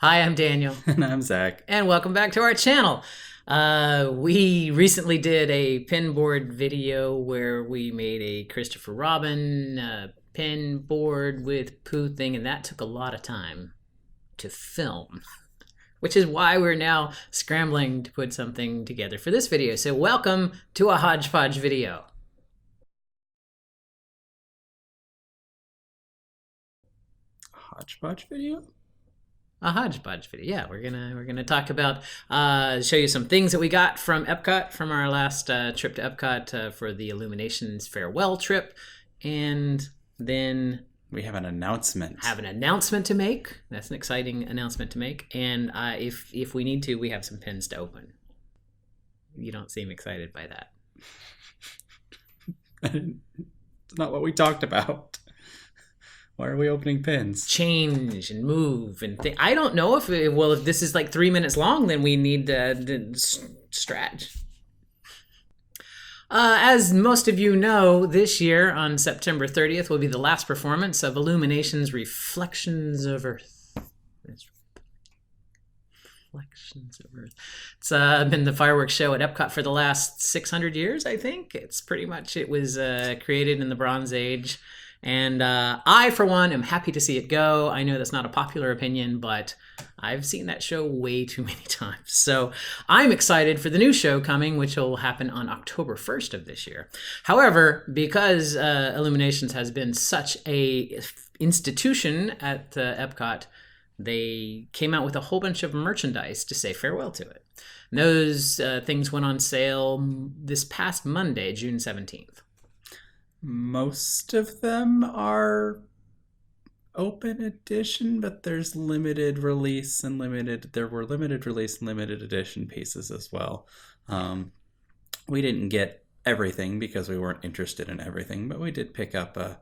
Hi, I'm Daniel, And I'm Zach. and welcome back to our channel. We recently did a pin board video where we made a Christopher Robin pin board with Pooh thing, and that took a lot of time to film, which is why we're now scrambling to put something together for this video. So welcome to a hodgepodge video. Hodgepodge video? A hodgepodge video. Yeah, we're gonna talk about show you some things that we got from Epcot from our last trip to Epcot for the Illuminations farewell trip, and then We have an announcement. have an announcement to make. That's an exciting announcement to make, and if we need to, we have some pins to open. You don't seem excited by that. It's not what we talked about. Why are we opening pins? Change and move and I don't know if if this is like 3 minutes long, then we need to stretch. As most of you know, this year on September 30th will be the last performance of Illuminations' Reflections of Earth. Reflections of Earth. It's been the fireworks show at Epcot for the last 600 years, I think. It was created in the Bronze Age. And I, for one, am happy to see it go. I know that's not a popular opinion, but I've seen that show way too many times. So I'm excited for the new show coming, which will happen on October 1st of this year. However, because Illuminations has been such a institution at Epcot, they came out with a whole bunch of merchandise to say farewell to it. And those things went on sale this past Monday, June 17th. Most of them are open edition, but there's limited release and there were limited release and limited edition pieces as well. We didn't get everything because we weren't interested in everything, but we did pick up a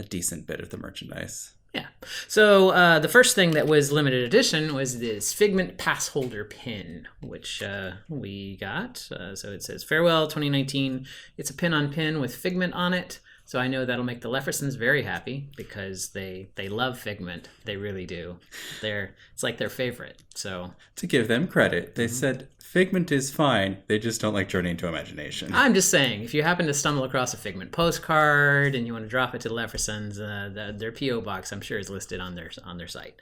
decent bit of the merchandise. Yeah. So the first thing that was limited edition was this Figment pass holder pin, which we got. So it says Farewell 2019. It's a pin-on-pin with Figment on it. So I know that'll make the Leffersons very happy because they love Figment. They really do. It's like their favorite. So to give them credit, they said Figment is fine. They just don't like Journey into Imagination. I'm just saying, if you happen to stumble across a Figment postcard and you want to drop it to the Leffersons, their PO box, I'm sure, is listed on their site.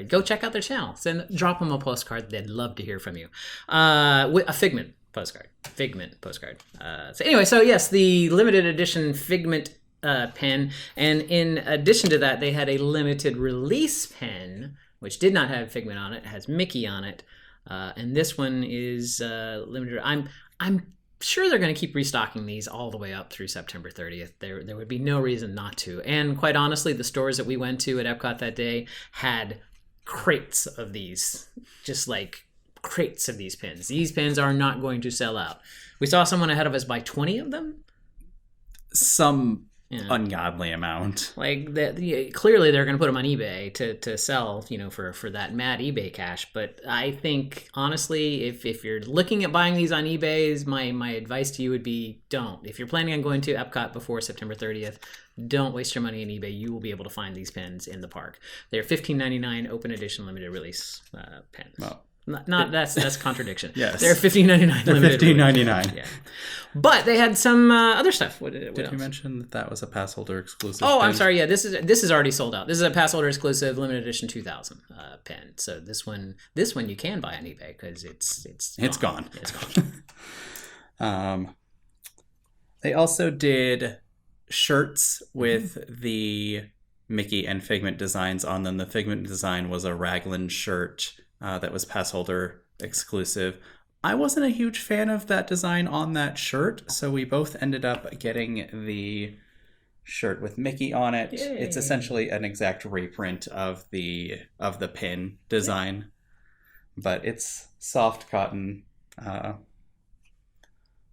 Go check out their channel. Drop them a postcard. They'd love to hear from you. With a Figment postcard. So yes, the limited edition Figment pen, and in addition to that, they had a limited release pen which did not have Figment on it. It has Mickey on it, and this one is limited. I'm sure they're going to keep restocking these all the way up through September 30th. There would be no reason not to. And quite honestly, the stores that we went to at Epcot that day had crates of these, just like crates of these pins. These pins are not going to sell out. We saw someone ahead of us buy 20 of them. Some ungodly amount. Like that, clearly they're going to put them on eBay to sell, for that mad eBay cash. But I think honestly, if you're looking at buying these on eBay, my advice to you would be don't. If you're planning on going to Epcot before September 30th, don't waste your money on eBay. You will be able to find these pins in the park. They're $15.99 open edition limited release pins. Well, that's contradiction. Yes, they're $15.99. They're $15.99. Yeah, but they had some other stuff. What did else? You mention that was a pass holder exclusive? Oh, pin? I'm sorry. Yeah, this is already sold out. This is a pass holder exclusive limited edition 2000 pen. So this one you can buy on eBay because it's gone. It's gone. They also did shirts with the Mickey and Figment designs on them. The Figment design was a raglan shirt that was pass holder exclusive. I wasn't a huge fan of that design on that shirt, so we both ended up getting the shirt with Mickey on it. Yay. It's essentially an exact reprint of the pin design, but it's soft cotton.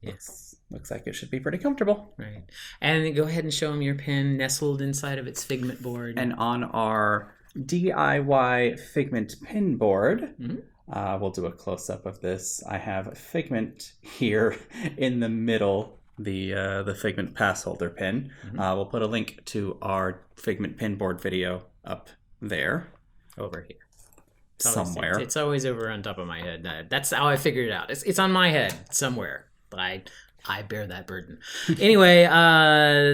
Looks like it should be pretty comfortable. Right. And go ahead and show them your pin nestled inside of its Figment board. And on our DIY Figment pin board, we'll do a close-up of this. I have Figment here in the middle, the Figment pass holder pin. We'll put a link to our Figment pin board video up there. Over here. somewhere. It's always over on top of my head. That's how I figured it out. It's on my head somewhere. But I bear that burden. Anyway,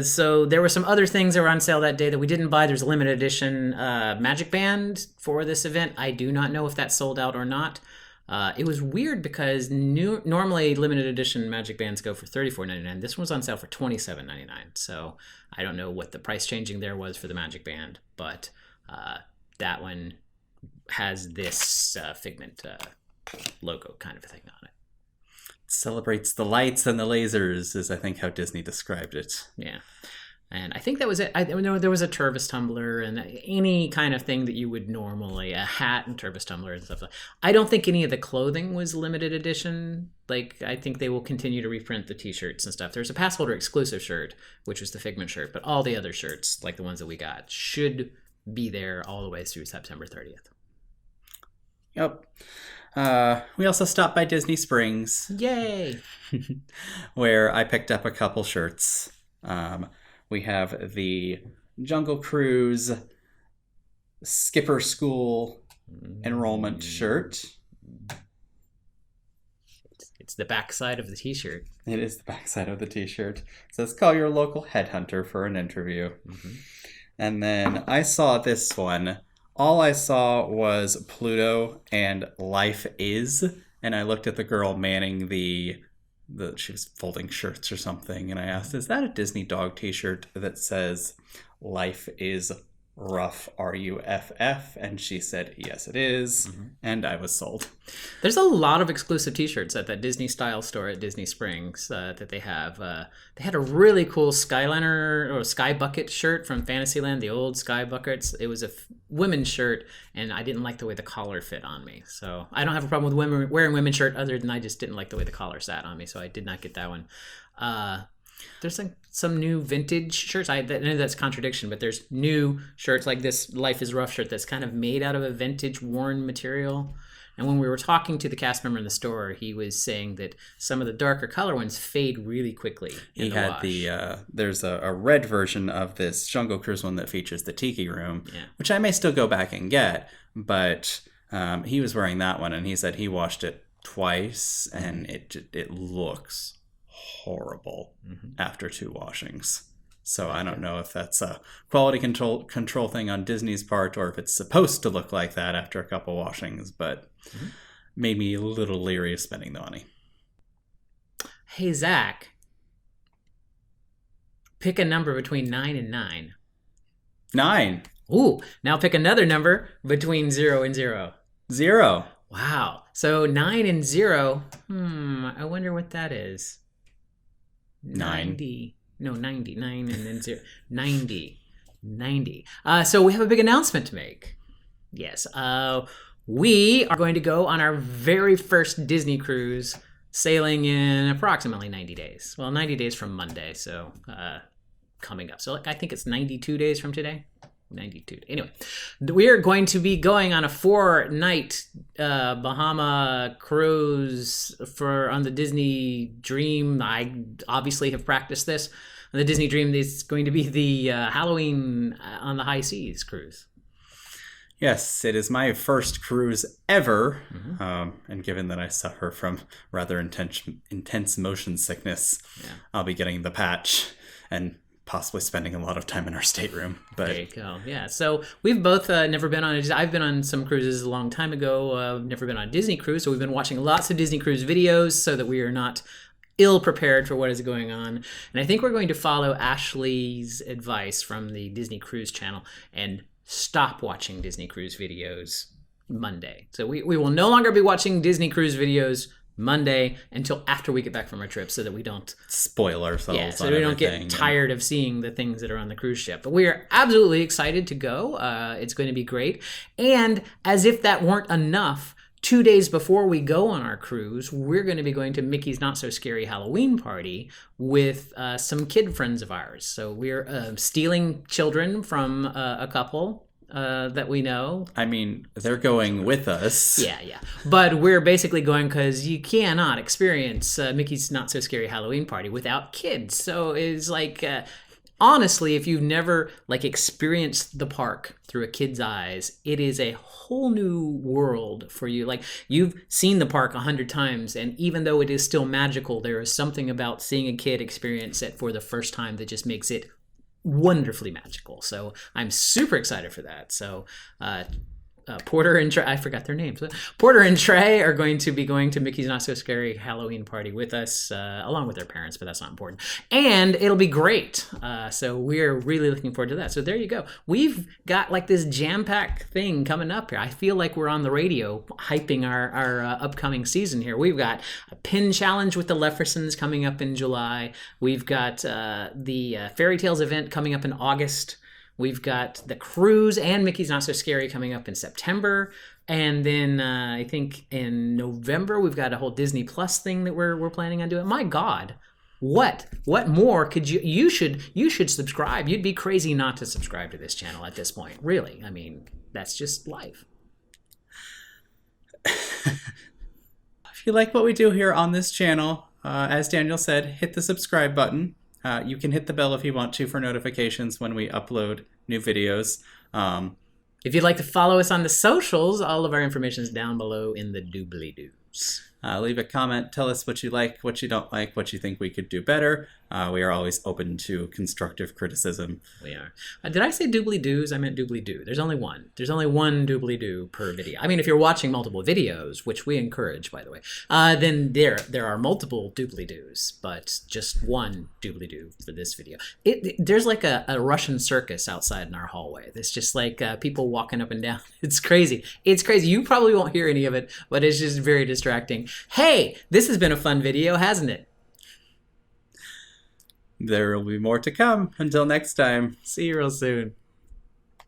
so there were some other things that were on sale that day that we didn't buy. There's a limited edition Magic Band for this event. I do not know if that sold out or not. It was weird because normally limited edition Magic Bands go for $34.99. This one was on sale for $27.99. So I don't know what the price changing there was for the Magic Band, but that one has this Figment logo kind of a thing on it. Celebrates the lights and the lasers, is I think how Disney described it. Yeah. And I think that was it. I know there was a Turvis tumbler and any kind of thing that you would normally, a hat and Turvis tumbler and stuff. I don't think any of the clothing was limited edition. Like, I think they will continue to reprint the t-shirts and stuff. There's a pass holder exclusive shirt, which was the Figment shirt, but all the other shirts, like the ones that we got, should be there all the way through September 30th. Yep. We also stopped by Disney Springs. Yay! Where I picked up a couple shirts. We have the Jungle Cruise Skipper School enrollment shirt. It's the backside of the t-shirt. It is the backside of the t-shirt. It says, call your local headhunter for an interview. Mm-hmm. And then I saw this one. All I saw was Pluto and Life Is. And I looked at the girl manning she was folding shirts or something, and I asked, is that a Disney dog t-shirt that says Life is Rough, R-U-F-F? And she said, yes, it is. Mm-hmm. And I was sold. There's a lot of exclusive t-shirts at that Disney style store at Disney Springs that they have. They had a really cool Skyliner or Sky Bucket shirt from Fantasyland, the old Sky Buckets. It was a women's shirt, and I didn't like the way the collar fit on me. So I don't have a problem with women wearing women's shirt, other than I just didn't like the way the collar sat on me, so I did not get that one. There's like some new vintage shirts. I know that's a contradiction, but there's new shirts like this Life is Rough shirt that's kind of made out of a vintage worn material. And when we were talking to the cast member in the store, he was saying that some of the darker color ones fade really quickly in the wash. There's a red version of this Jungle Cruise one that features the Tiki Room, which I may still go back and get, but he was wearing that one, and he said he washed it twice, and it looks horrible after 2 washings. So I don't know if that's a quality control thing on Disney's part, or if it's supposed to look like that after a couple washings, but made me a little leery of spending the money. Hey, Zach, pick a number between 9 and 9. 9. Ooh, now pick another number between 0 and 0. 0. Wow. So 9 and 0. I wonder what that is. 90. No, 90. 9 and then 0. 90. So we have a big announcement to make. Yes. We are going to go on our very first Disney cruise, sailing in approximately 90 days. Well, 90 days from Monday, so coming up. So I think it's 92 days from today. 92. Anyway, we are going to be going on a 4-night Bahama cruise on the Disney Dream. I obviously have practiced this. On the Disney Dream, it's going to be the Halloween on the High Seas cruise. Yes, it is my first cruise ever, and given that I suffer from rather intense motion sickness, I'll be getting the patch and possibly spending a lot of time in our stateroom. But there you go. Yeah. So we've both never been on I've been on some cruises a long time ago. Never been on a Disney cruise. So we've been watching lots of Disney cruise videos so that we are not ill prepared for what is going on. And I think we're going to follow Ashley's advice from the Disney Cruise channel and stop watching Disney cruise videos Monday. So we will no longer be watching Disney cruise videos Monday until after we get back from our trip, so that we don't spoil ourselves. Yeah, so we don't get tired of seeing the things that are on the cruise ship. But we are absolutely excited to go. It's going to be great. And as if that weren't enough, 2 days before we go on our cruise, we're going to be going to Mickey's Not So Scary Halloween Party with some kid friends of ours. So we're stealing children from a couple that we know. I mean, they're going with us. Yeah. But we're basically going because you cannot experience Mickey's Not So Scary Halloween Party without kids. So it's like honestly, if you've never like experienced the park through a kid's eyes, it is a whole new world for you. Like you've seen the park 100 times, and even though it is still magical, there is something about seeing a kid experience it for the first time that just makes it wonderfully magical. So I'm super excited for that. So Porter and Trey, I forgot their names. Porter and Trey are going to be going to Mickey's Not So Scary Halloween party with us, along with their parents, but that's not important. And it'll be great. So we're really looking forward to that. So there you go. We've got like this jam-packed thing coming up here. I feel like we're on the radio hyping our upcoming season here. We've got a pin challenge with the Leffersons coming up in July. We've got the Fairy Tales event coming up in August. We've got the cruise and Mickey's Not So Scary coming up in September. And then I think in November, we've got a whole Disney Plus thing that we're planning on doing. My God, what more could you should subscribe. You'd be crazy not to subscribe to this channel at this point. Really. I mean, that's just life. If you like what we do here on this channel, as Daniel said, hit the subscribe button. You can hit the bell if you want to for notifications when we upload new videos. If you'd like to follow us on the socials, all of our information is down below in the doobly-doos. Leave a comment. Tell us what you like, what you don't like, what you think we could do better. We are always open to constructive criticism. We are. Did I say doobly-doos? I meant doobly-doo. There's only one. There's only one doobly-doo per video. I mean, if you're watching multiple videos, which we encourage, by the way, then there are multiple doobly-doos, but just one doobly-doo for this video. There's like a Russian circus outside in our hallway. It's just like people walking up and down. It's crazy. It's crazy. You probably won't hear any of it, but it's just very distracting. Hey, this has been a fun video, hasn't it? There will be more to come. Until next time. See you real soon.